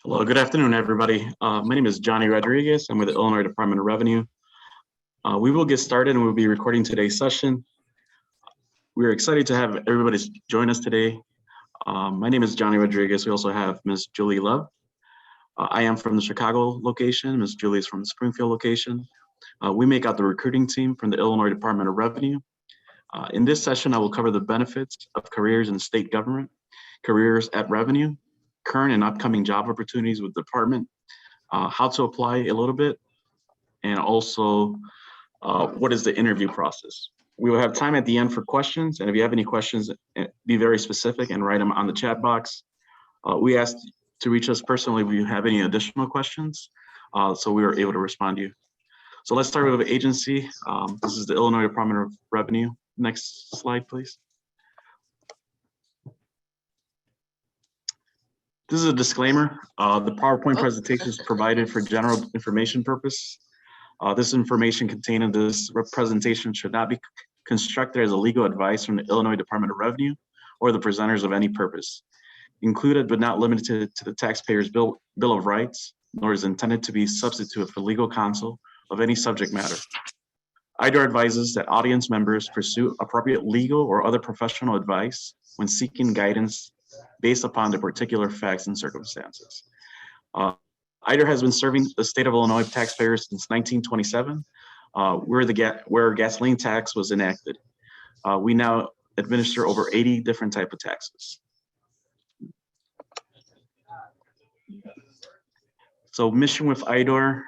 Hello, good afternoon, everybody. My name is Johnny Rodriguez. I'm with the Illinois Department of Revenue. We will get started and we'll be recording today's session. We're excited to have everybody join us today. My name is Johnny Rodriguez. We also have Ms. Julie Love. I am from the Chicago location. Ms. Julie is from the Springfield location. We make out the recruiting team from the Illinois Department of Revenue. In this session, I will cover the benefits of careers in state government, careers at Revenue, current and upcoming job opportunities with the department, how to apply a little bit, and also what is the interview process. We will have time at the end for questions, and if you have any questions, be very specific and write them on the chat box. We ask to reach us personally if you have any additional questions, so we are able to respond to you. So let's start with the agency. This is the Illinois Department of Revenue. Next slide, please. This is a disclaimer. The PowerPoint presentation is provided for general information purpose. This information contained in this presentation should not be constructed as a legal advice from the Illinois Department of Revenue or the presenters of any purpose. Included but not limited to the taxpayer's Bill of Rights, nor is intended to be substitute for legal counsel of any subject matter. IDOR advises that audience members pursue appropriate legal or other professional advice when seeking guidance based upon the particular facts and circumstances. IDOR has been serving the state of Illinois taxpayers since 1927, where gasoline tax was enacted. We now administer over 80 different types of taxes. So mission with IDOR.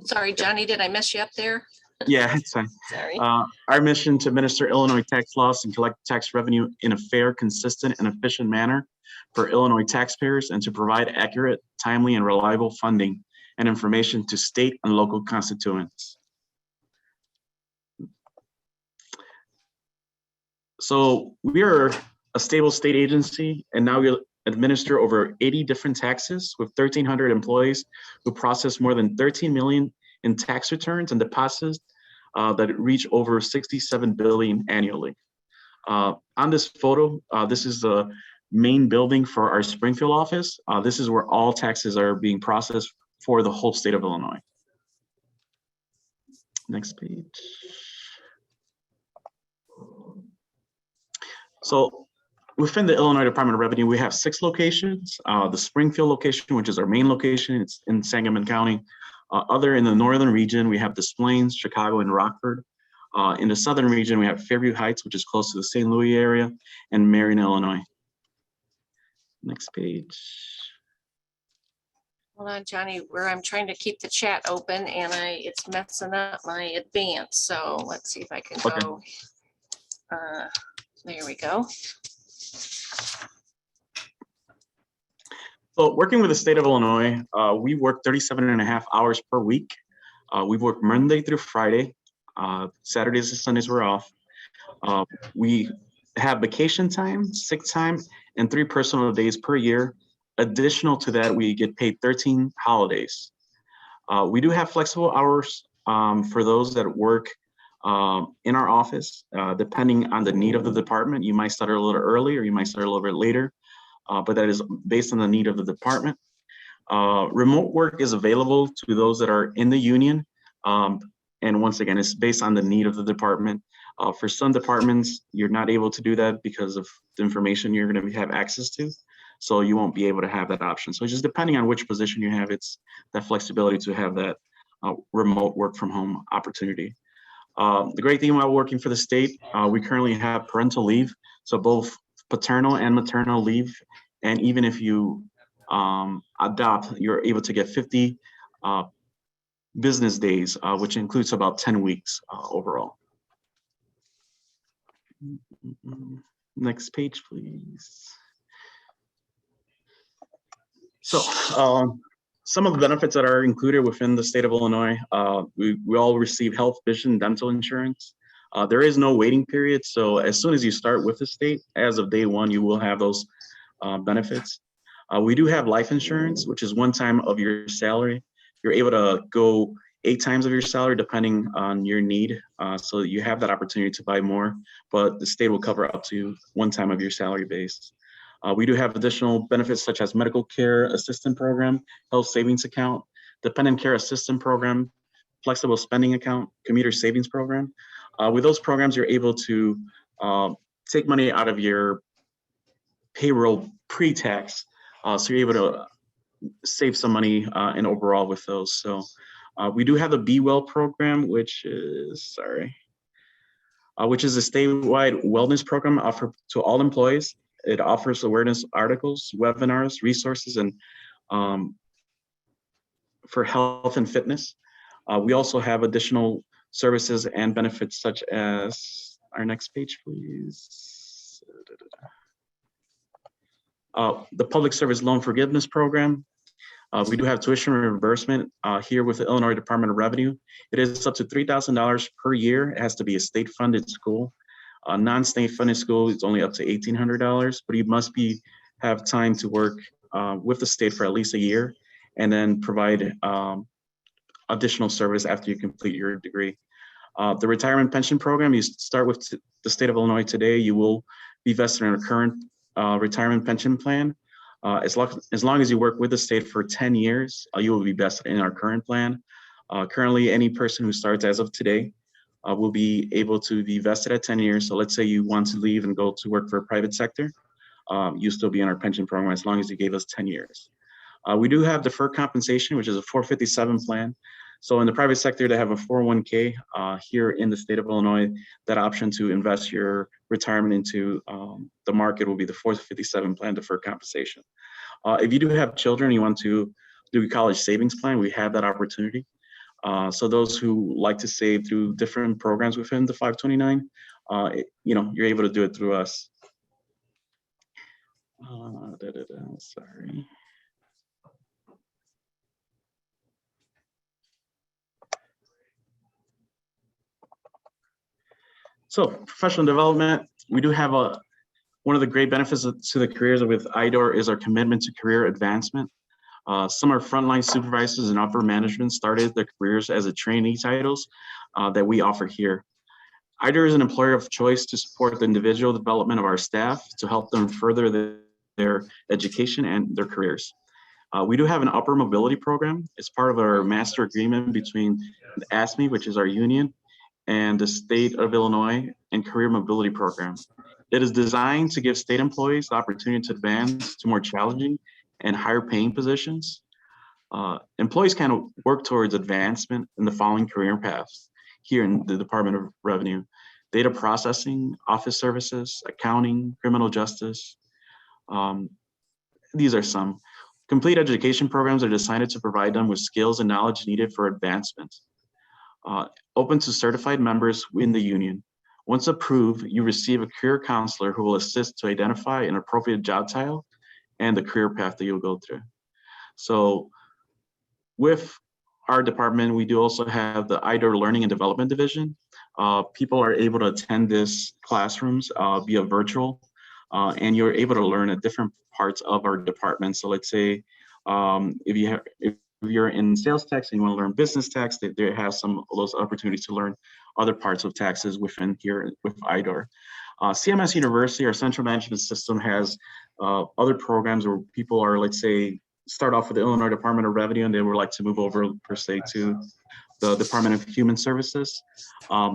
Sorry, Johnny, did I mess you up there? Yeah, it's fine. Sorry. Our mission to administer Illinois tax laws and collect tax revenue in a fair, consistent, and efficient manner for Illinois taxpayers, and to provide accurate, timely, and reliable funding and information to state and local constituents. So we are a stable state agency, and now we administer over 80 different taxes with 1,300 employees who process more than 13 million in tax returns and deposits that reach over 67 billion annually. On this photo, this is the main building for our Springfield office. This is where all taxes are being processed for the whole state of Illinois. Next page. So within the Illinois Department of Revenue, we have 6 locations. The Springfield location, which is our main location, it's in Sangamon County. Other in the northern region, we have Des Plaines, Chicago, and Rockford. In the southern region, we have Fairview Heights, which is close to the St. Louis area, and Marion, Illinois. Next page. Hold on, Johnny, where I'm trying to keep the chat open and it's messing up my advance. So let's see if I can go. There we go. So working with the state of Illinois, we work 37.5 hours per week. We work Monday through Friday. Saturdays and Sundays we're off. We have vacation time, sick time, and 3 personal days per year. Additional to that, we get paid 13 holidays. We do have flexible hours for those that work in our office, depending on the need of the department. You might start a little early or you might start a little bit later. But that is based on the need of the department. Remote work is available to those that are in the union. And once again, it's based on the need of the department. For some departments, you're not able to do that because of the information you're going to have access to. So you won't be able to have that option. So just depending on which position you have, it's that flexibility to have that remote work from home opportunity. The great thing about working for the state, we currently have parental leave. So both paternal and maternal leave, and even if you adopt, you're able to get 50 business days, which includes about 10 weeks overall. Next page, please. So some of the benefits that are included within the state of Illinois, we all receive health, vision, dental insurance. There is no waiting period, so as soon as you start with the state, as of day 1, you will have those benefits. We do have life insurance, which is 1 time of your salary. You're able to go 8 times of your salary depending on your need, so that you have that opportunity to buy more, but the state will cover up to 1 time of your salary base. We do have additional benefits such as medical care assistant program, health savings account, dependent care assistant program, flexible spending account, commuter savings program. With those programs, you're able to take money out of your payroll pre-tax. So you're able to save some money in overall with those. So we do have the Be Well program, which is, which is a statewide wellness program offered to all employees. It offers awareness articles, webinars, resources, and for health and fitness. We also have additional services and benefits such as, our next page, please. The Public Service Loan Forgiveness Program. We do have tuition reimbursement here with the Illinois Department of Revenue. It is up to $3,000 per year. It has to be a state-funded school. A non-state funded school is only up to $1,800, but you must have time to work with the state for at least a year and then provide additional service after you complete your degree. The retirement pension program, you start with the state of Illinois today, you will be vested in a current retirement pension plan. As long as you work with the state for 10 years, you will be vested in our current plan. Currently, any person who starts as of today will be able to be vested at 10 years. So let's say you want to leave and go to work for a private sector, you still be in our pension program as long as you gave us 10 years. We do have deferred compensation, which is a 457 plan. So in the private sector, they have a 401k. Here in the state of Illinois, that option to invest your retirement into the market will be the 457 plan deferred compensation. If you do have children, you want to do a college savings plan, we have that opportunity. So those who like to save through different programs within the 529, you're able to do it through us. Sorry. So professional development, we do have one of the great benefits to the careers with IDOR is our commitment to career advancement. Some of our frontline supervisors and upper management started their careers as a trainee titles that we offer here. IDOR is an employer of choice to support the individual development of our staff to help them further their education and their careers. We do have an upper mobility program. It's part of our master agreement between the ASME, which is our union, and the state of Illinois and career mobility program. It is designed to give state employees the opportunity to advance to more challenging and higher paying positions. Employees can work towards advancement in the following career paths here in the Department of Revenue: data processing, office services, accounting, criminal justice. These are some. Complete education programs are designed to provide them with skills and knowledge needed for advancement. Open to certified members in the union. Once approved, you receive a career counselor who will assist to identify an appropriate job title and the career path that you'll go through. So with our department, we do also have the IDOR Learning and Development Division. People are able to attend this classrooms via virtual, and you're able to learn at different parts of our department. So let's say if you're in sales tax and you want to learn business tax, they have some of those opportunities to learn other parts of taxes within here with IDOR. CMS University, our central management system, has other programs where people are, let's say, start off with the Illinois Department of Revenue and they would like to move over per se to the Department of Human Services.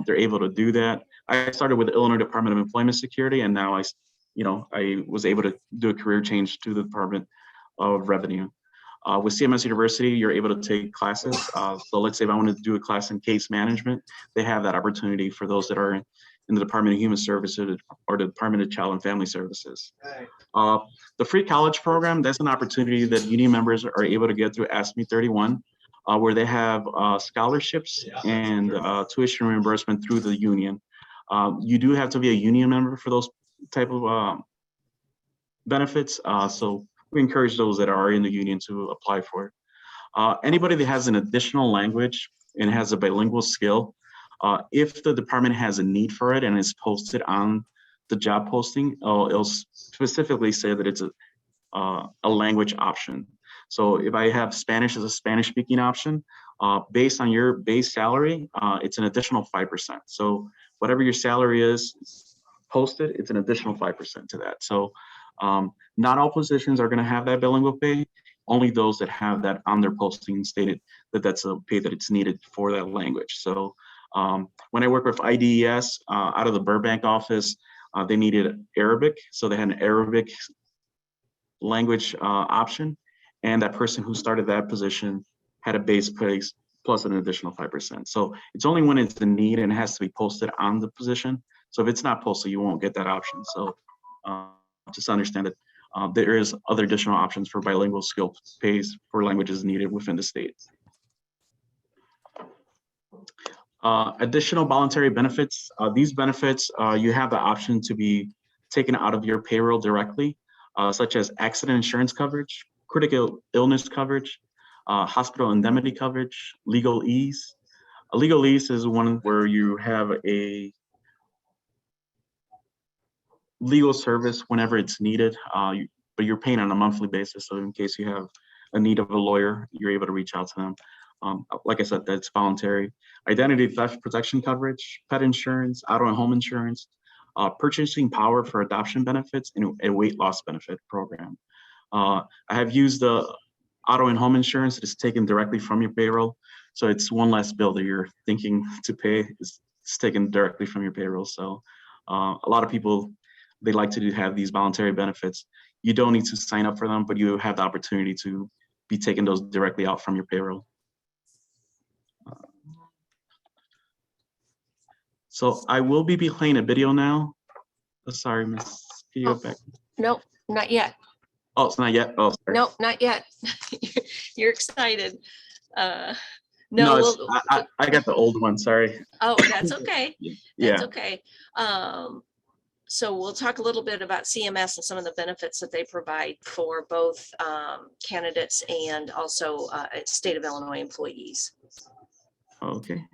They're able to do that. I started with the Illinois Department of Employment Security, and now I was able to do a career change to the Department of Revenue. With CMS University, you're able to take classes. So let's say if I want to do a class in case management, they have that opportunity for those that are in the Department of Human Services or the Department of Child and Family Services. The free college program, that's an opportunity that union members are able to get through ASME 31, where they have scholarships and tuition reimbursement through the union. You do have to be a union member for those type of benefits. So we encourage those that are in the union to apply for it. Anybody that has an additional language and has a bilingual skill, if the department has a need for it and it's posted on the job posting, it'll specifically say that it's a language option. So if I have Spanish as a Spanish speaking option, based on your base salary, it's an additional 5%. So whatever your salary is posted, it's an additional 5% to that. So Not all positions are going to have that bilingual pay. Only those that have that on their posting stated that that's a pay that it's needed for that language. So when I work with IDES out of the Burbank office, they needed Arabic. So they had an Arabic language option. And that person who started that position had a base pay plus an additional 5%. So it's only when it's a need and it has to be posted on the position. So if it's not posted, you won't get that option. So just understand that there is other additional options for bilingual skill pays for languages needed within the state. Additional voluntary benefits. These benefits, you have the option to be taken out of your payroll directly, such as accident insurance coverage, critical illness coverage, hospital indemnity coverage, legal ease. A legal ease is one where you have a legal service whenever it's needed, but you're paying on a monthly basis. So in case you have a need of a lawyer, you're able to reach out to them. Like I said, that's voluntary. Identity theft protection coverage, pet insurance, auto and home insurance, purchasing power for adoption benefits, and a weight loss benefit program. I have used the auto and home insurance. It's taken directly from your payroll. So it's one less bill that you're thinking to pay. It's taken directly from your payroll. So a lot of people, they like to have these voluntary benefits. You don't need to sign up for them, but you have the opportunity to be taking those directly out from your payroll. So I will be playing a video now. Oh, sorry, Miss. Can you go back? Nope, not yet. Oh, it's not yet. Oh, sorry. Nope, not yet. You're excited. No, we'll, I got the old one. Sorry. Oh, that's okay. Yeah. That's okay. So we'll talk a little bit about CMS and some of the benefits that they provide for both candidates and also state of Illinois employees. Okay.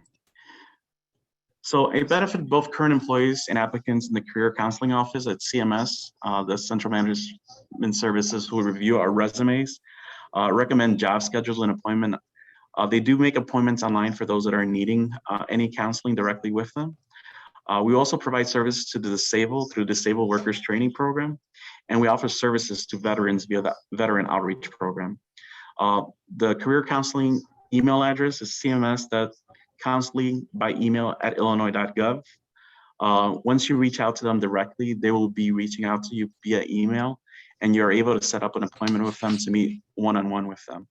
So a benefit both current employees and applicants in the Career Counseling Office at CMS, the Central Management Services, who review our resumes, recommend job schedules and appointment. They do make appointments online for those that are needing any counseling directly with them. We also provide services to the disabled through Disabled Workers Training Program, and we offer services to veterans via the Veteran Outreach Program. The career counseling email address is cms.counseling@illinois.gov. Once you reach out to them directly, they will be reaching out to you via email, and you're able to set up an appointment with them to meet one-on-one with them.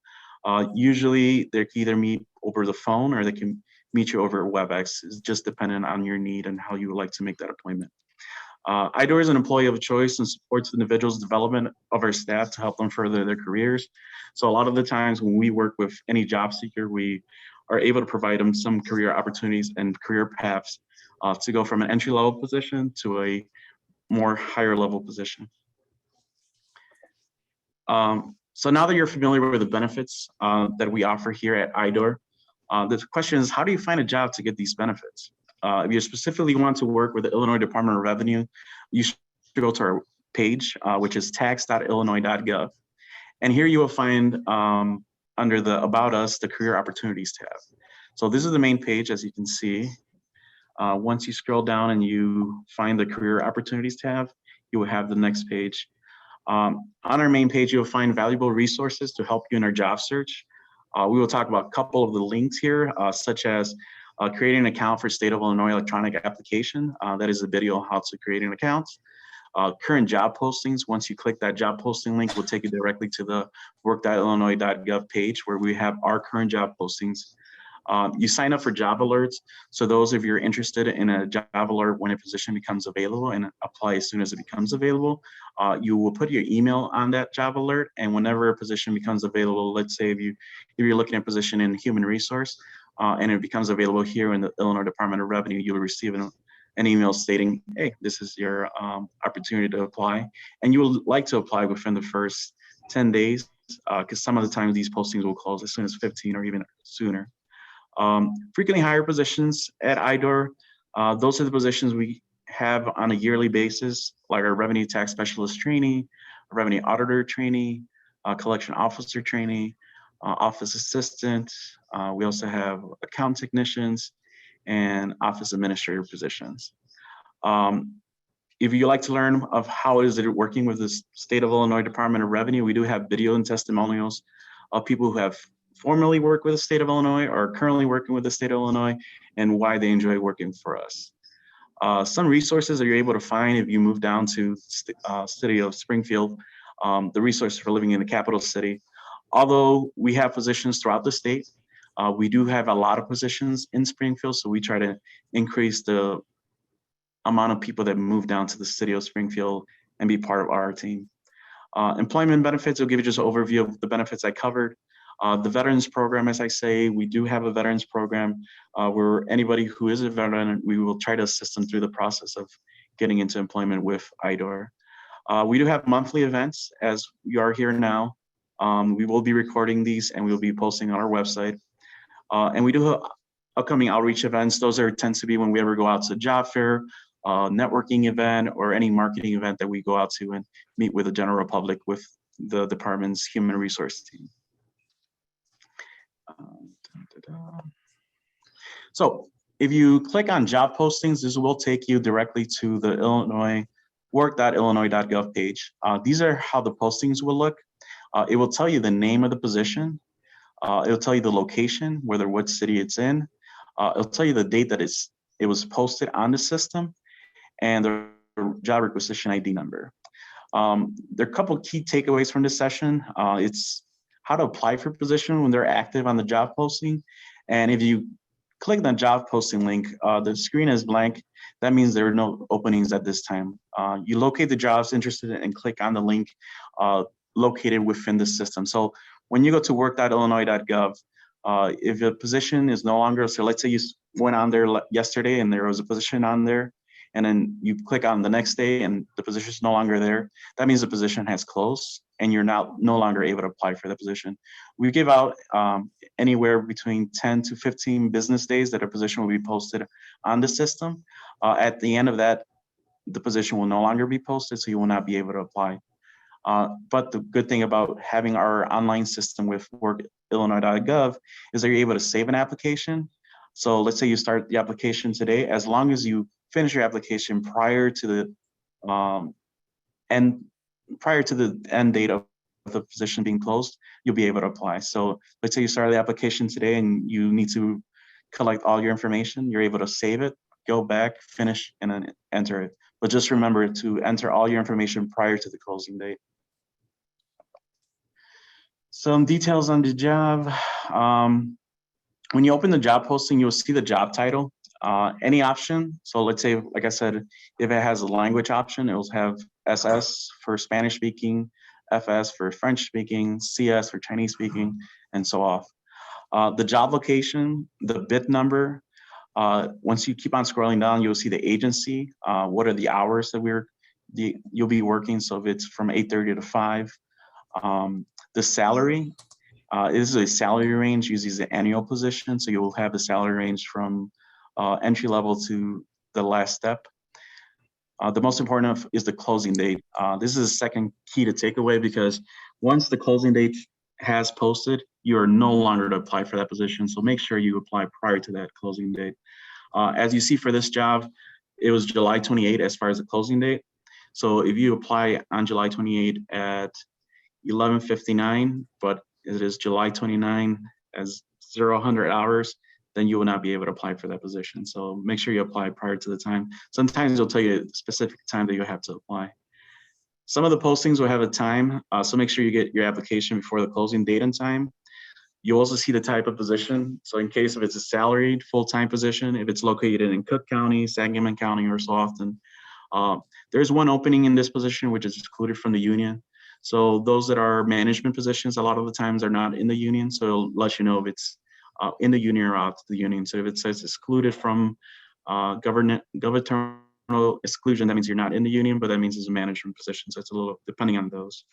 Usually, they can either meet over the phone or they can meet you over WebEx. It's just dependent on your need and how you would like to make that appointment. IDOR is an employee of choice and supports individuals' development of our staff to help them further their careers. So a lot of the times when we work with any job seeker, we are able to provide them some career opportunities and career paths to go from an entry-level position to a more higher level position. So now that you're familiar with the benefits that we offer here at IDOR, the question is, how do you find a job to get these benefits? If you specifically want to work with the Illinois Department of Revenue, you should go to our page, which is tax.illinois.gov. And here you will find under the About Us, the Career Opportunities tab. So this is the main page, as you can see. Once you scroll down and you find the Career Opportunities tab, you will have the next page. On our main page, you'll find valuable resources to help you in our job search. We will talk about a couple of the links here, such as creating an account for State of Illinois electronic application. That is a video on how to create an account. Current job postings, once you click that job posting link, will take you directly to the work.illinois.gov page where we have our current job postings. You sign up for job alerts. So those of you are interested in a job alert when a position becomes available and apply as soon as it becomes available, you will put your email on that job alert. And whenever a position becomes available, let's say if you're looking at a position in human resource and it becomes available here in the Illinois Department of Revenue, you'll receive an email stating, hey, this is your opportunity to apply. And you will like to apply within the first 10 days because some of the times these postings will close as soon as 15 or even sooner. Frequently hired positions at IDOR, those are the positions we have on a yearly basis, like our revenue tax specialist trainee, revenue auditor trainee, collection officer trainee, office assistant. We also have account technicians and office administrator positions. if you like to learn of how is it working with the State of Illinois Department of Revenue, we do have video and testimonials of people who have formerly worked with the state of Illinois or are currently working with the state of Illinois and why they enjoy working for us. Some resources that you're able to find if you move down to city of Springfield, the resources for living in the capital city. Although we have positions throughout the state, we do have a lot of positions in Springfield, so we try to increase the amount of people that move down to the city of Springfield and be part of our team. Employment benefits will give you just an overview of the benefits I covered. The veterans program, as I say, we do have a veterans program where anybody who is a veteran, we will try to assist them through the process of getting into employment with IDOR. We do have monthly events as we are here now. We will be recording these and we will be posting on our website. And we do have upcoming outreach events. Those tend to be when we ever go out to job fair, networking event, or any marketing event that we go out to and meet with the general public with the department's human resource team. So if you click on job postings, this will take you directly to the Illinois work.illinois.gov page. These are how the postings will look. It will tell you the name of the position. It'll tell you the location, whether what city it's in. It'll tell you the date that it was posted on the system and the job requisition ID number. There are a couple key takeaways from this session. It's how to apply for position when they're active on the job posting. And if you click the job posting link, the screen is blank. That means there are no openings at this time. You locate the jobs interested in and click on the link located within the system. So when you go to work.illinois.gov, if a position is no longer, so let's say you went on there yesterday and there was a position on there, and then you click on the next day and the position is no longer there, that means the position has closed and you're no longer able to apply for the position. We give out anywhere between 10 to 15 business days that a position will be posted on the system. At the end of that, the position will no longer be posted, so you will not be able to apply. But the good thing about having our online system with workillinois.gov is that you're able to save an application. So let's say you start the application today, as long as you finish your application prior to the end date of the position being closed, you'll be able to apply. So let's say you start the application today and you need to collect all your information, you're able to save it, go back, finish, and then enter it. But just remember to enter all your information prior to the closing date. Some details on the job. When you open the job posting, you'll see the job title, any option. So let's say, like I said, if it has a language option, it will have SS for Spanish speaking, FS for French speaking, CS for Chinese speaking, and so off. The job location, the bid number. Once you keep on scrolling down, you'll see the agency. What are the hours that you'll be working? So if it's from 8:30 to 5. The salary. This is a salary range, uses an annual position, so you will have a salary range from entry level to the last step. The most important is the closing date. This is the second key to take away, because once the closing date has posted, you are no longer to apply for that position. So make sure you apply prior to that closing date. As you see for this job, it was July 28 as far as the closing date. So if you apply on July 28 at 11:59, but it is July 29 as 0-100 hours, then you will not be able to apply for that position. So make sure you apply prior to the time. Sometimes they'll tell you a specific time that you have to apply. Some of the postings will have a time, so make sure you get your application before the closing date and time. You'll also see the type of position. So in case if it's a salaried full-time position, if it's located in Cook County, Sangamon County, or so often, there's one opening in this position which is excluded from the union. So those that are management positions, a lot of the times are not in the union. So it'll let you know if it's in the union or out of the union. So if it says excluded from governmental exclusion, that means you're not in the union, but that means it's a management position. So it's a little depending on those.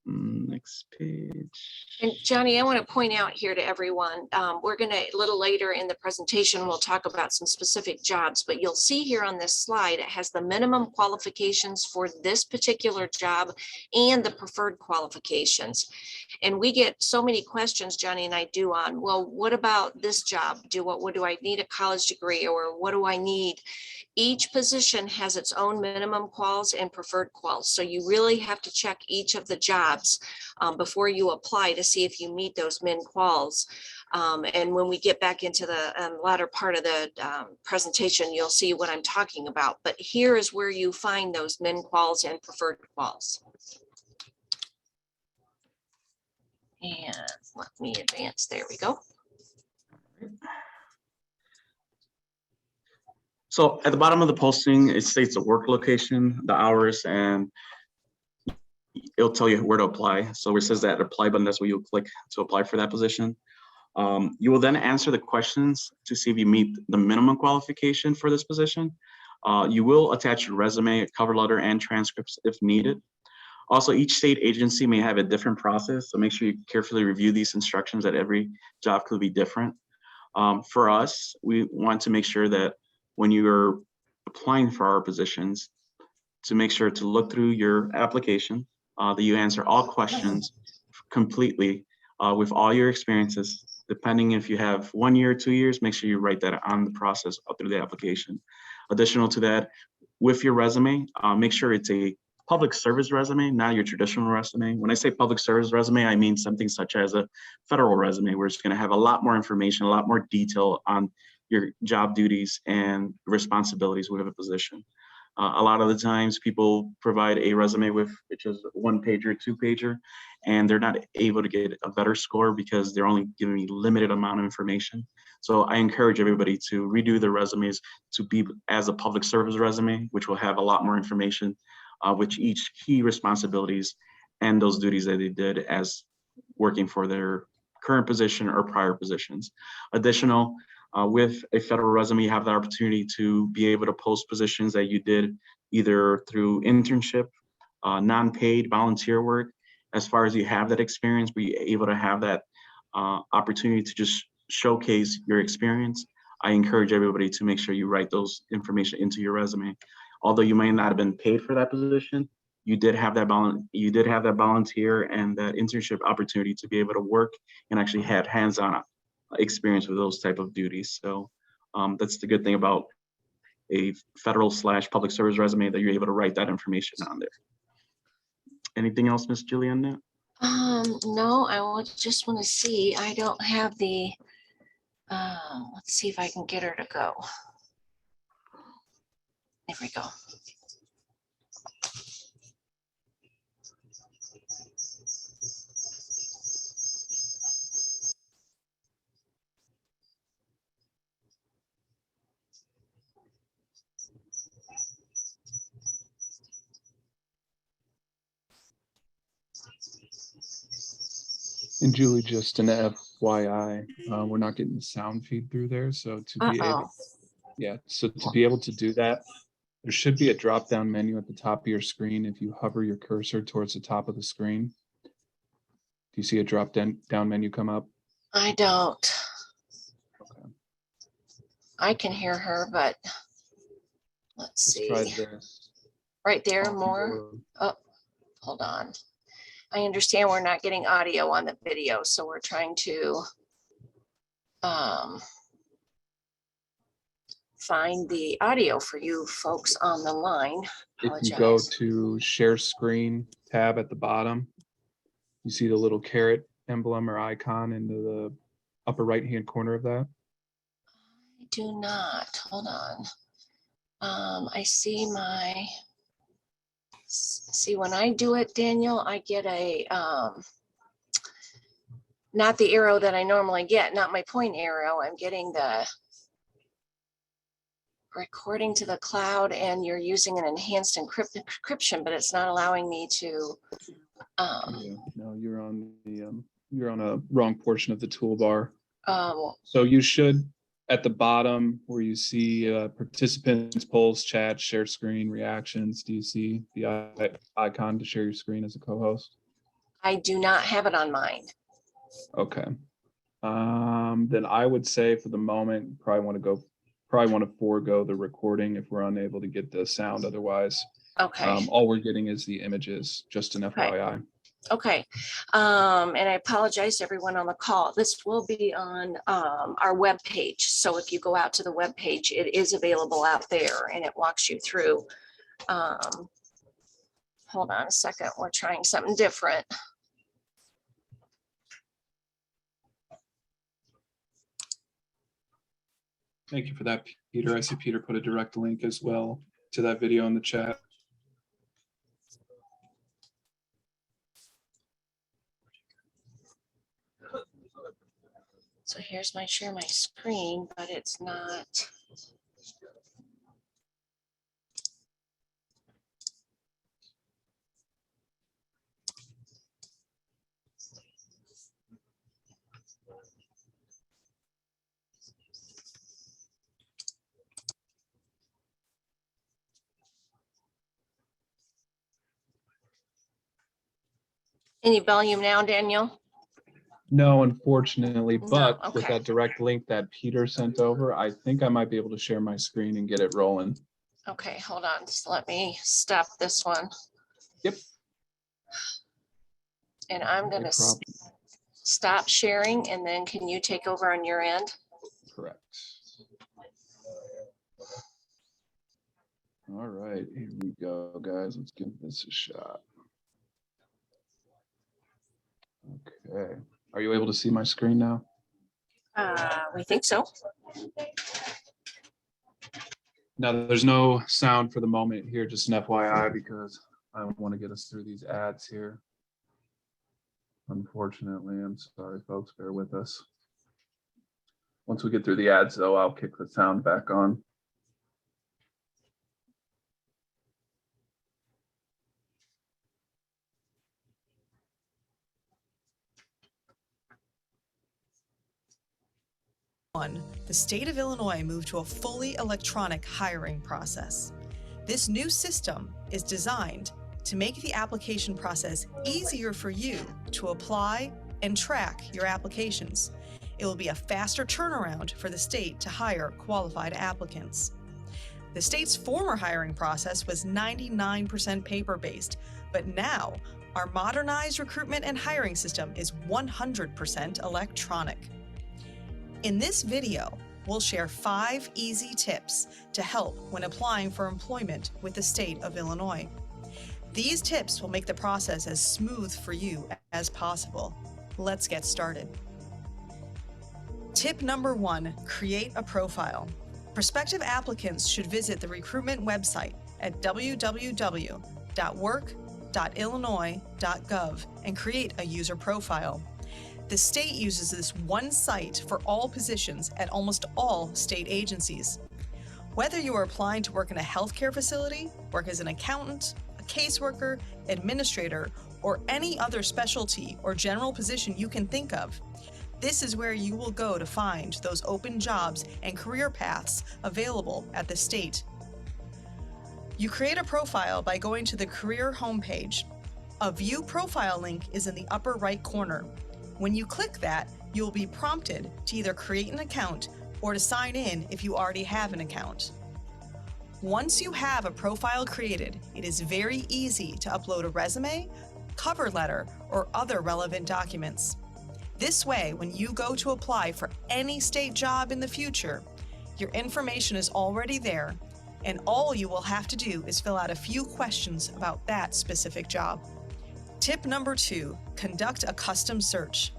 Next page. And Johnny, I want to point out here to everyone, we're going to, a little later in the presentation, we'll talk about some specific jobs, but you'll see here on this slide, it has the minimum qualifications for this particular job and the preferred qualifications. And we get so many questions, Johnny and I do, on, well, what about this job? What do I need a college degree, or what do I need? Each position has its own minimum quals and preferred quals. So you really have to check each of the jobs before you apply to see if you meet those min quals. And when we get back into the latter part of the presentation, you'll see what I'm talking about. But here is where you find those min quals and preferred quals. And let me advance. There we go. So at the bottom of the posting, it states the work location, the hours, and it'll tell you where to apply. So it says that apply button, that's where you'll click to apply for that position. You will then answer the questions to see if you meet the minimum qualification for this position. You will attach your resume, a cover letter, and transcripts if needed. Also, each state agency may have a different process, so make sure you carefully review these instructions, that every job could be different. For us, we want to make sure that when you are applying for our positions, to make sure to look through your application, that you answer all questions completely with all your experiences. Depending if you have 1 year, 2 years, make sure you write that on the process through the application. Additional to that, with your resume, make sure it's a public service resume, not your traditional resume. When I say public service resume, I mean something such as a federal resume, where it's going to have a lot more information, a lot more detail on your job duties and responsibilities within a position. A lot of the times people provide a resume with which is 1-pager, 2-pager, and they're not able to get a better score because they're only giving me limited amount of information. So I encourage everybody to redo their resumes to be as a public service resume, which will have a lot more information, which each key responsibilities and those duties that they did as working for their current position or prior positions. Additional, with a federal resume, you have the opportunity to be able to post positions that you did either through internship, non-paid volunteer work. As far as you have that experience, be able to have that opportunity to just showcase your experience. I encourage everybody to make sure you write those information into your resume. Although you may not have been paid for that position, you did have that volunteer and that internship opportunity to be able to work and actually have hands-on experience with those type of duties. So that's the good thing about a federal/public service resume, that you're able to write that information on there. Anything else, Ms. Juliana? No, I just want to see. I don't have the. Let's see if I can get her to go. There we go. And Julie, just an FYI, we're not getting the sound feed through there. So to be able, to be able to do that, there should be a drop-down menu at the top of your screen. If you hover your cursor towards the top of the screen, do you see a drop-down menu come up? I don't. Okay. I can hear her, but let's see. Try this. Right there, more. Oh, hold on. I understand we're not getting audio on the video, so we're trying to find the audio for you folks on the line. If you go to share screen tab at the bottom, you see the little caret emblem or icon in the upper right-hand corner of that? I do not. Hold on. I see my. See, when I do it, Daniel, I get a, not the arrow that I normally get, not my point arrow. I'm getting the recording to the cloud, and you're using an enhanced encryption, but it's not allowing me to. No, you're on a wrong portion of the toolbar. So you should, at the bottom where you see participants, polls, chat, share screen, reactions, do you see the icon to share your screen as a co-host? I do not have it on mine. Okay. Then I would say for the moment, probably want to forego the recording if we're unable to get the sound otherwise. Okay. All we're getting is the images, just an FYI. Okay, and I apologize to everyone on the call. This will be on our webpage. So if you go out to the webpage, it is available out there and it walks you through. Hold on a second, we're trying something different. Thank you for that, Peter. I see Peter put a direct link as well to that video in the chat. So here's my share my screen, but it's not. Any volume now, Daniel? No, unfortunately, but with okay. that direct link that Peter sent over, I think I might be able to share my screen and get it rolling. Okay, hold on. Just let me stop this one. Yep. And I'm going to stop sharing, and then can you take over on your end? Correct. All right, here we go, guys. Let's give this a shot. Okay. Are you able to see my screen now? We think so. Now, there's no sound for the moment here, just an FYI, because I want to get us through these ads here. Unfortunately, I'm sorry, folks, bear with us. Once we get through the ads, though, I'll kick the sound back on. The state of Illinois moved to a fully electronic hiring process. This new system is designed to make the application process easier for you to apply and track your applications. It will be a faster turnaround for the state to hire qualified applicants. The state's former hiring process was 99% paper-based, but now our modernized recruitment and hiring system is 100% electronic. In this video, we'll share 5 easy tips to help when applying for employment with the state of Illinois. These tips will make the process as smooth for you as possible. Let's get started. Tip number 1, create a profile. Prospective applicants should visit the recruitment website at www.work.illinois.gov and create a user profile. The state uses this one site for all positions at almost all state agencies. Whether you are applying to work in a healthcare facility, work as an accountant, a caseworker, administrator, or any other specialty or general position you can think of, this is where you will go to find those open jobs and career paths available at the state. You create a profile by going to the career homepage. A View Profile link is in the upper right corner. When you click that, you will be prompted to either create an account or to sign in if you already have an account. Once you have a profile created, it is very easy to upload a resume, cover letter, or other relevant documents. This way, when you go to apply for any state job in the future, your information is already there, and all you will have to do is fill out a few questions about that specific job. Tip number 2, conduct a custom search.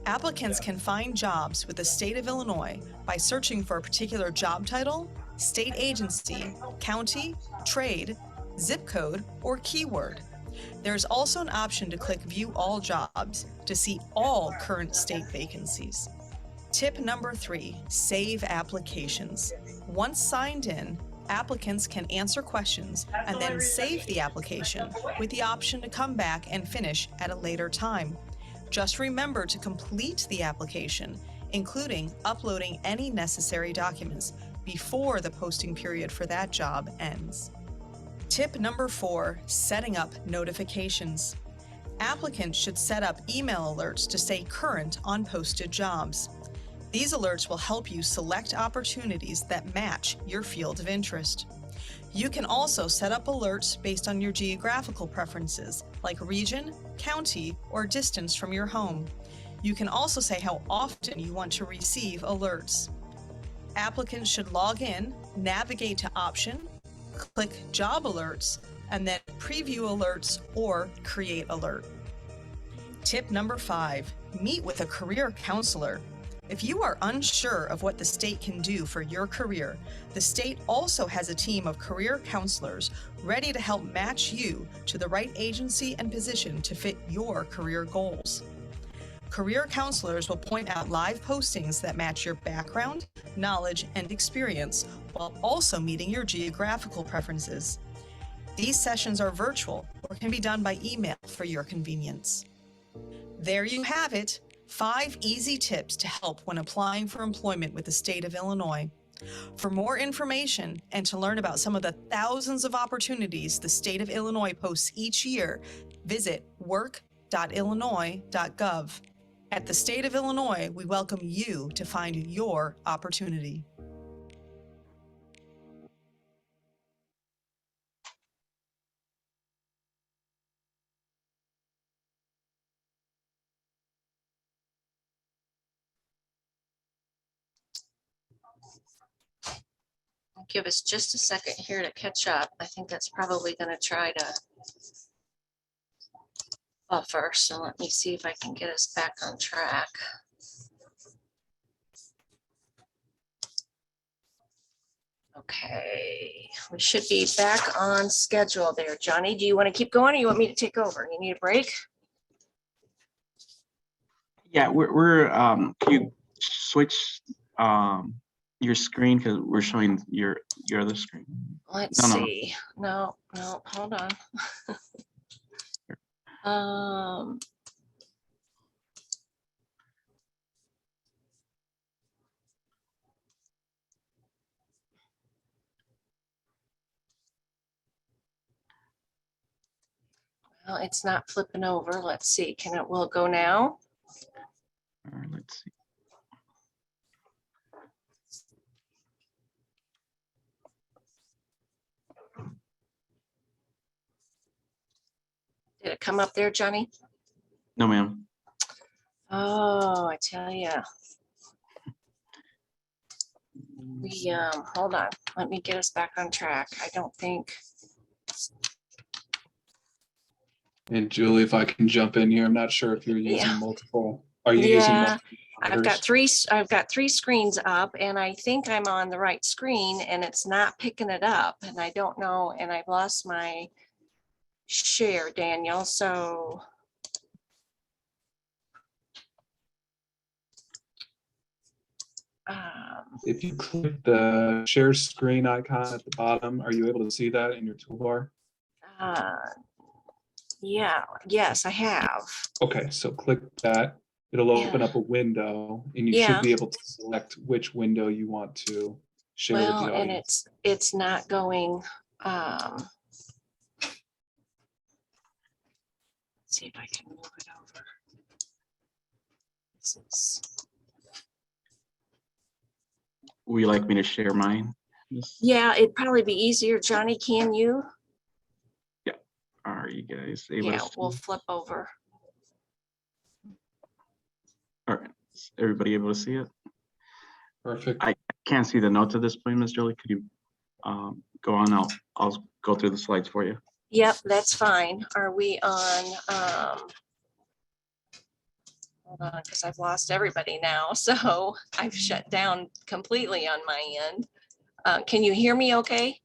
Applicants can find jobs with the state of Illinois by searching for a particular job title, state agency, county, trade, zip code, or keyword. There's also an option to click View All Jobs to see all current state vacancies. Tip number 3, save applications. Once signed in, applicants can answer questions and then save the application with the option to come back and finish at a later time. Just remember to complete the application, including uploading any necessary documents before the posting period for that job ends. Tip number 4, setting up notifications. Applicants should set up email alerts to stay current on posted jobs. These alerts will help you select opportunities that match your field of interest. You can also set up alerts based on your geographical preferences, like region, county, or distance from your home. You can also say how often you want to receive alerts. Applicants should log in, navigate to Option, click Job Alerts, and then Preview Alerts or Create Alert. Tip number 5, meet with a career counselor. If you are unsure of what the state can do for your career, the state also has a team of career counselors ready to help match you to the right agency and position to fit your career goals. Career counselors will point out live postings that match your background, knowledge, and experience, while also meeting your geographical preferences. These sessions are virtual or can be done by email for your convenience. There you have it, 5 easy tips to help when applying for employment with the state of Illinois. For more information and to learn about some of the thousands of opportunities the state of Illinois posts each year, visit work.illinois.gov. At the state of Illinois, we welcome you to find your opportunity. Give us just a second here to catch up. I think that's probably going to try to buffer. So let me see if I can get us back on track. Okay, we should be back on schedule there. Johnny, do you want to keep going or you want me to take over? You need a break? Yeah, can you switch your screen because we're showing your other screen. Let's No. see. No, hold on. Well, it's not flipping over. Let's see. Will it go now? Let's see. Did it come up there, Johnny? No, ma'am. Oh, I tell you. Hold on. Let me get us back on track. I don't think. And Julie, if I can jump in here, I'm not sure if you're using multiple. Are you using multiple I've got three screens up and I think I'm on the right screen and it's not picking it up and I don't know, and I've lost my share, Daniel. So if you click the share screen icon at the bottom, are you able to see that in your toolbar? Yes, I have. Okay, so click that. It'll open up a window and you should be able to select which window you want to share with the audience. And it's not going. Let's see if I can move it over. Would you like me to share mine? Yeah, it'd probably be easier. Johnny, can you? Yeah. Are you guys able to see? We'll flip over. All right. Is everybody able to see it? Perfect. I can't see the notes at this point, Ms. Jolie. Could you go on? I'll go through the slides for you. Yep, that's fine. Are we on? Hold on, because I've lost everybody now. So I've shut down completely on my end. Can you hear me okay?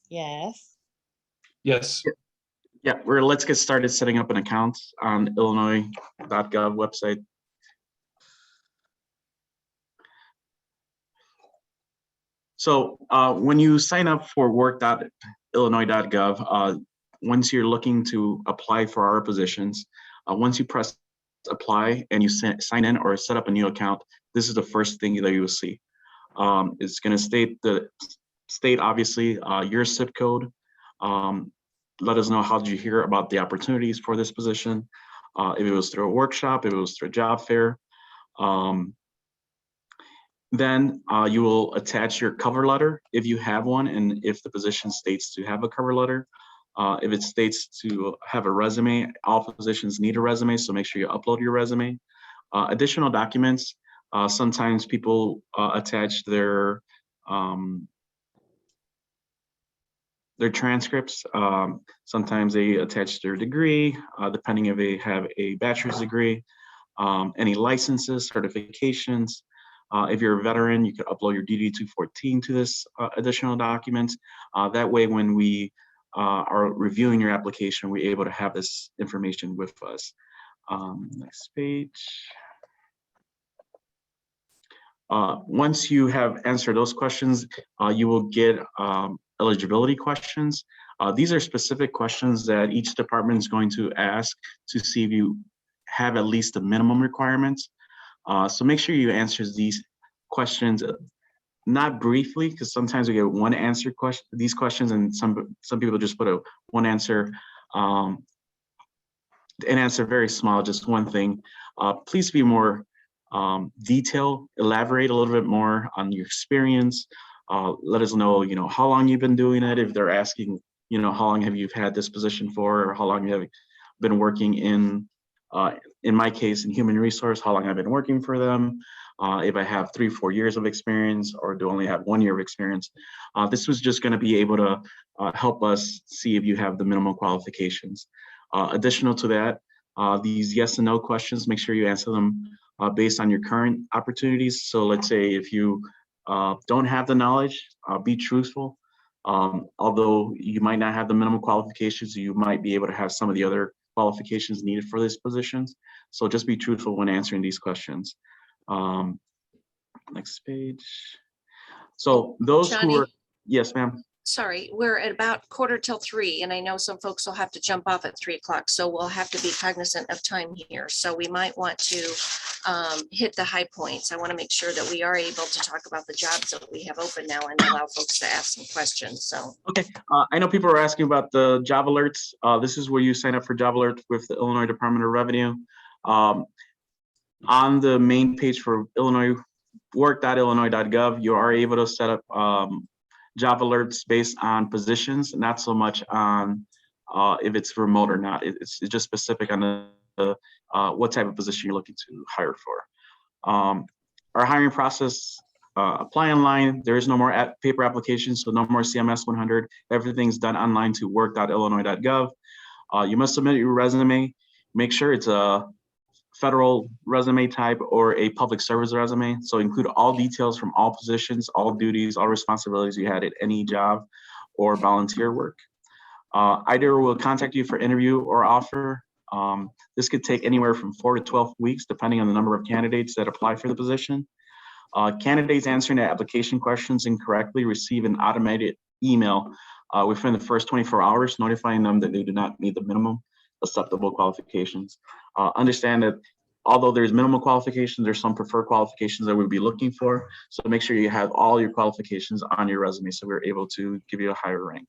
Yes. Yes. Yeah, let's get started setting up an account on illinois.gov website. So when you sign up for work.illinois.gov, once you're looking to apply for our positions, once you press apply and you sign in or set up a new account, this is the first thing that you will see. It's going to state obviously your zip code. Let us know how did you hear about the opportunities for this position. If it was through a workshop, if it was through a job fair. Then you will attach your cover letter if you have one, and if the position states to have a cover letter. If it states to have a resume, all positions need a resume, so make sure you upload your resume. Additional documents, sometimes people attach their transcripts. Sometimes they attach their degree, depending if they have a bachelor's degree, any licenses, certifications. If you're a veteran, you could upload your DD-214 to this additional document. That way, when we are reviewing your application, we're able to have this information with us. Next page. Once you have answered those questions, you will get eligibility questions. These are specific questions that each department is going to ask to see if you have at least the minimum requirements. So make sure you answer these questions, not briefly, because sometimes we get one answer these questions, and some people just put one answer, an answer very small, just one thing. Please be more detailed, elaborate a little bit more on your experience. Let us know, how long you've been doing it. If they're asking, how long have you had this position for, or how long you have been working in my case, in human resource, how long I've been working for them. If I have 3-4 years of experience, or do only have 1 year of experience. This was just going to be able to help us see if you have the minimum qualifications. Additional to that, these yes and no questions, make sure you answer them based on your current opportunities. So let's say if you don't have the knowledge, be truthful. Although you might not have the minimum qualifications, you might be able to have some of the other qualifications needed for these positions. So just be truthful when answering these questions. Next page. So those Johnny, who are, yes, ma'am. Sorry, we're at about 2:45, and I know some folks will have to jump off at 3 o'clock, so we'll have to be cognizant of time here. So we might want to hit the high points. I want to make sure that we are able to talk about the jobs that we have open now and allow folks to ask some questions. So okay, I know people are asking about the job alerts. This is where you sign up for job alert with the Illinois Department of Revenue. On the main page for Illinois, work.illinois.gov, you are able to set up job alerts based on positions, not so much on if it's remote or not. It's just specific on the what type of position you're looking to hire for. Our hiring process, apply online. There is no more paper applications, so no more CMS 100. Everything's done online to work.illinois.gov. You must submit your resume. Make sure it's a federal resume type or a public service resume. So include all details from all positions, all duties, all responsibilities you had at any job or volunteer work. IDOR will contact you for interview or offer. This could take anywhere from 4 to 12 weeks, depending on the number of candidates that apply for the position. Candidates answering the application questions incorrectly receive an automated email within the first 24 hours, notifying them that they do not meet the minimum acceptable qualifications. Understand that although there's minimal qualifications, there's some preferred qualifications that we'll be looking for. So make sure you have all your qualifications on your resume so we're able to give you a higher rank.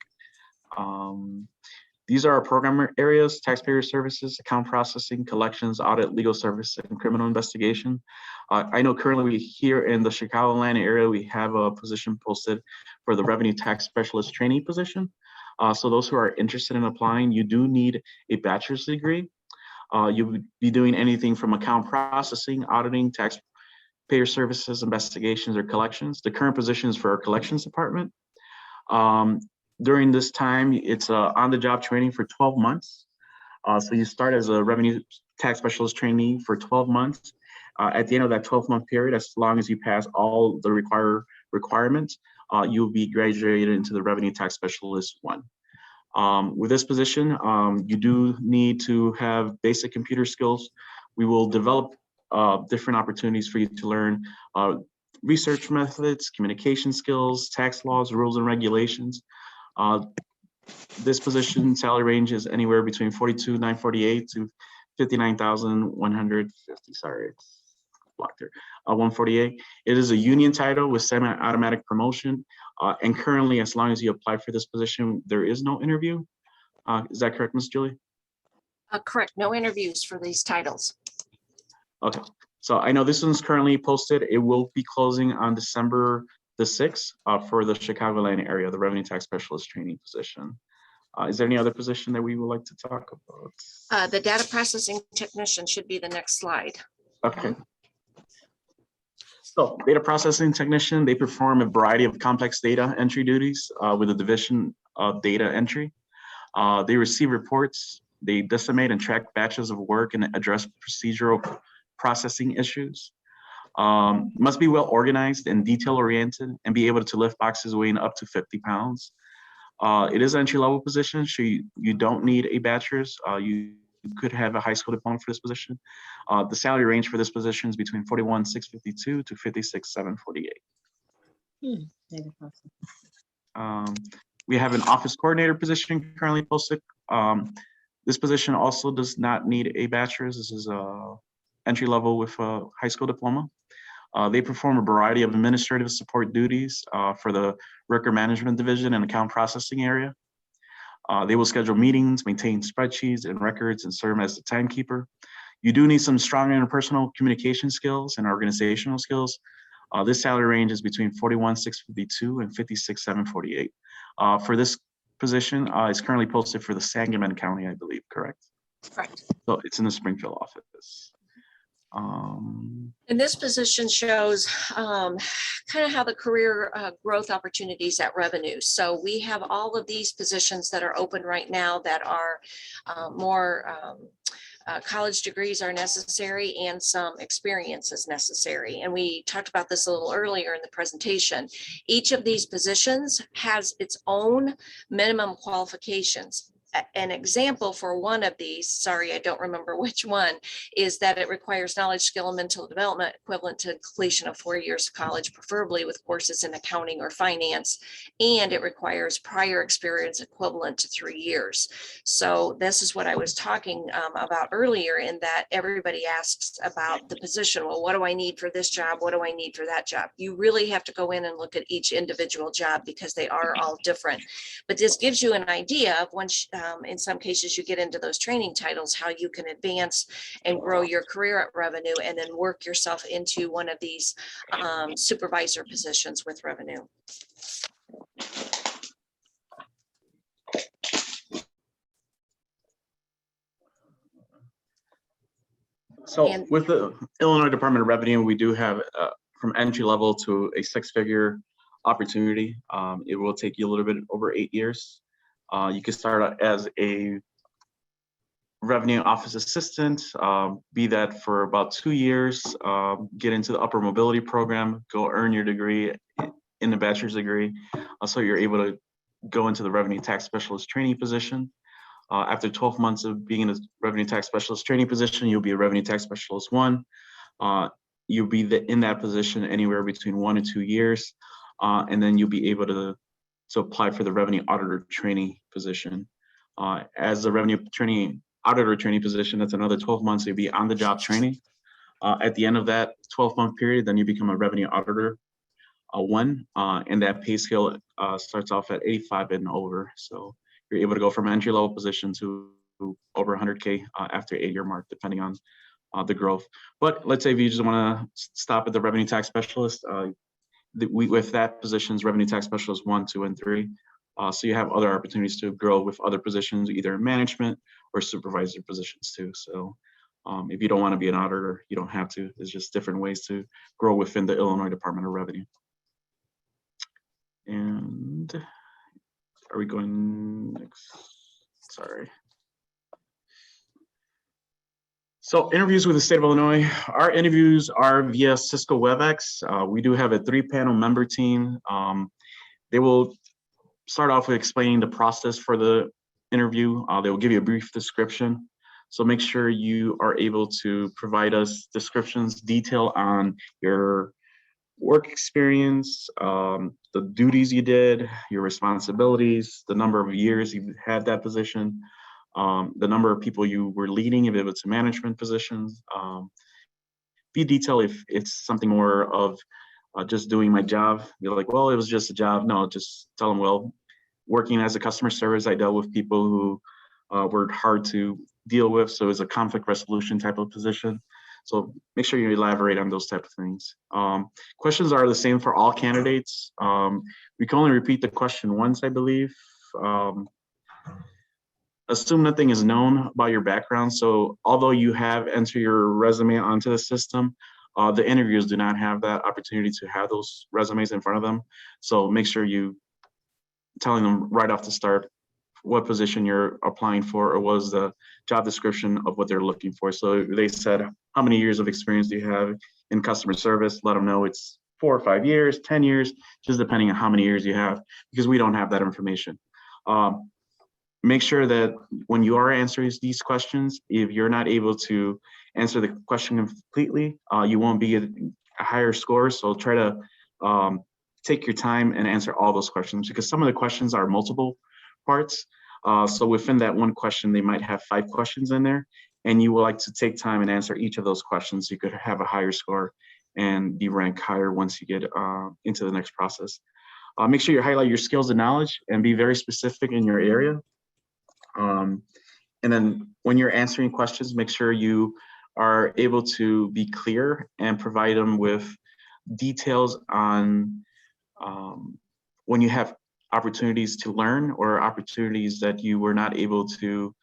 These are our program areas: taxpayer services, account processing, collections, audit, legal service, and criminal investigation. I know currently here in the Chicagoland area, we have a position posted for the revenue tax specialist trainee position. So those who are interested in applying, you do need a bachelor's degree. You would be doing anything from account processing, auditing, taxpayer services, investigations, or collections. The current position is for our collections department. During this time, it's on-the-job training for 12 months. So you start as a revenue tax specialist trainee for 12 months. At the end of that 12-month period, as long as you pass all the requirements, you'll be graduated into the revenue tax specialist 1. With this position, you do need to have basic computer skills. We will develop different opportunities for you to learn research methods, communication skills, tax laws, rules, and regulations. This position salary range is anywhere between $42,948 to $59,150. Sorry, it's blocked there. 148. It is a union title with semi-automatic promotion. And currently, as long as you apply for this position, there is no interview. Is that correct, Ms. Julie? correct, no interviews for these titles. Okay. So I know this one's currently posted. It will be closing on December the 6th for the Chicagoland area, the revenue tax specialist training position. Is there any other position that we would like to talk about? The data processing technician should be the next slide. Okay. So data processing technician, they perform a variety of complex data entry duties with a division of data entry. They receive reports, they decimate and track batches of work and address procedural processing issues. Must be well organized and detail oriented and be able to lift boxes weighing up to 50 pounds. It is an entry-level position, so you don't need a bachelor's. You could have a high school diploma for this position. The salary range for this position is between $41,652 to $56,748. We have an office coordinator position currently posted. This position also does not need a bachelor's. This is a entry-level with a high school diploma. They perform a variety of administrative support duties for the record management division and account processing area. They will schedule meetings, maintain spreadsheets and records, and serve as the timekeeper. You do need some strong interpersonal communication skills and organizational skills. This salary range is between $41,652 and $56,748. For this position, it's currently posted for the Sangamon County, I believe, correct? Correct. So it's in the Springfield office. And this position shows kind of how the career growth opportunities at Revenue. So we have all of these positions that are open right now that are more college degrees are necessary and some experience is necessary. And we talked about this a little earlier in the presentation. Each of these positions has its own minimum qualifications. An example for one of these, sorry, I don't remember which one, is that it requires knowledge, skill, and mental development equivalent to completion of 4 years of college, preferably with courses in accounting or finance, and it requires prior experience equivalent to 3 years. So this is what I was talking about earlier, in that everybody asks about the position. Well, what do I need for this job? What do I need for that job? You really have to go in and look at each individual job because they are all different. But this gives you an idea of once in some cases you get into those training titles, how you can advance and grow your career at Revenue and then work yourself into one of these supervisor positions with Revenue. So with the Illinois Department of Revenue, we do have from entry level to a 6-figure opportunity. It will take you a little bit over 8 years. You can start out as a revenue office assistant, be that for about 2 years, get into the upper mobility program, go earn your degree in the bachelor's degree. So you're able to go into the revenue tax specialist training position. After 12 months of being in a revenue tax specialist training position, you'll be a revenue tax specialist 1. You'll be in that position anywhere between 1 and 2 years. And then you'll be able to apply for the revenue auditor training position. As the revenue auditor training position, that's another 12 months, you'll be on the job training. At the end of that 12-month period, then you become a revenue auditor 1, and that pay scale starts off at 85 and over. So you're able to go from entry level position to over 100K after 8-year mark, depending on the growth. But let's say if you just want to stop at the revenue tax specialist, with that positions, revenue tax specialist 1, 2, and 3. So you have other opportunities to grow with other positions, either in management or supervisor positions too. So if you don't want to be an auditor, you don't have to. There's just different ways to grow within the Illinois Department of Revenue. And are we going next? Sorry. So interviews with the state of Illinois, our interviews are via Cisco WebEx. We do have a 3-panel member team. They will start off with explaining the process for the interview. They will give you a brief description. So make sure you are able to provide us descriptions, detail on your work experience, the duties you did, your responsibilities, the number of years you had that position, the number of people you were leading, if it was a management positions. Be detailed if it's something more of just doing my job. You're like, well, it was just a job. No, just tell them, well, working as a customer service, I dealt with people who were hard to deal with. So it's a conflict resolution type of position. So make sure you elaborate on those type of things. Questions are the same for all candidates. We can only repeat the question once, I believe. Assume nothing is known about your background. So although you have entered your resume onto the system, the interviewers do not have that opportunity to have those resumes in front of them. So make sure you telling them right off the start what position you're applying for, or was the job description of what they're looking for. So they said, how many years of experience do you have in customer service? Let them know it's 4 or 5 years, 10 years, just depending on how many years you have, because we don't have that information. Make sure that when you are answering these questions, if you're not able to answer the question completely, you won't be a higher score. So try to take your time and answer all those questions, because some of the questions are multiple parts. So within that one question, they might have 5 questions in there, and you would like to take time and answer each of those questions. You could have a higher score and be ranked higher once you get into the next process. Make sure you highlight your skills and knowledge and be very specific in your area. And then when you're answering questions, make sure you are able to be clear and provide them with details on when you have opportunities to learn or opportunities that you were not able to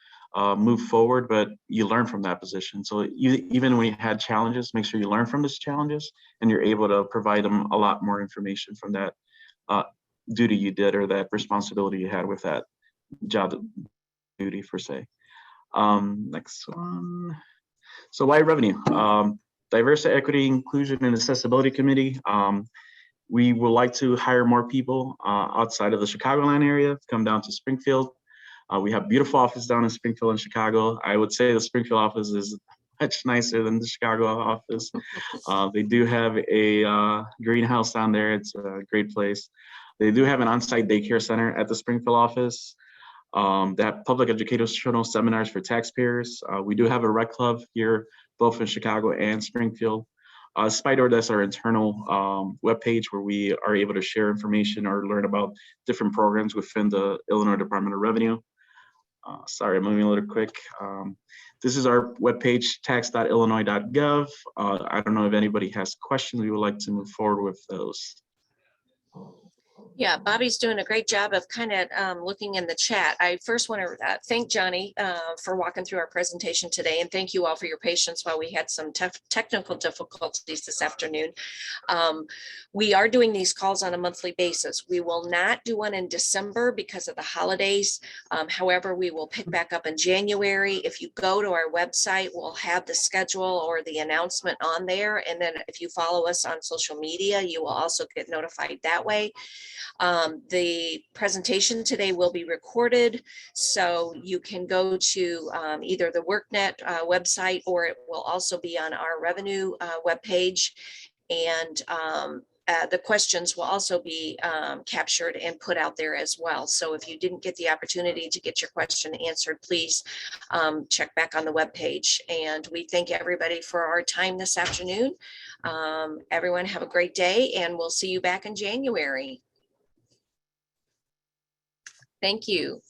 move forward, but you learn from that position. So even when you had challenges, make sure you learn from those challenges and you're able to provide them a lot more information from that duty you did or that responsibility you had with that job duty per se. Next one. So why revenue? Diversity, Equity, Inclusion, and Accessibility Committee. We would like to hire more people outside of the Chicagoland area, come down to Springfield. We have beautiful office down in Springfield and Chicago. I would say the Springfield office is much nicer than the Chicago office. They do have a greenhouse down there. It's a great place. They do have an on-site daycare center at the Springfield office. They have public educational seminars for taxpayers. We do have a rec club here, both in Chicago and Springfield. IDOR, that's our internal webpage where we are able to share information or learn about different programs within the Illinois Department of Revenue. Sorry, I'm moving a little quick. This is our webpage, tax.illinois.gov. I don't know if anybody has questions. We would like to move forward with those. Yeah, Bobby's doing a great job of kind of looking in the chat. I first want to thank Johnny for walking through our presentation today, and thank you all for your patience while we had some technical difficulties this afternoon. We are doing these calls on a monthly basis. We will not do one in December because of the holidays. However, we will pick back up in January. If you go to our website, we'll have the schedule or the announcement on there. And then if you follow us on social media, you will also get notified that way. The presentation today will be recorded, so you can go to either the workNet website, or it will also be on our revenue webpage. And the questions will also be captured and put out there as well. So if you didn't get the opportunity to get your question answered, please check back on the webpage. And we thank everybody for our time this afternoon. Everyone have a great day, and we'll see you back in January. Thank you.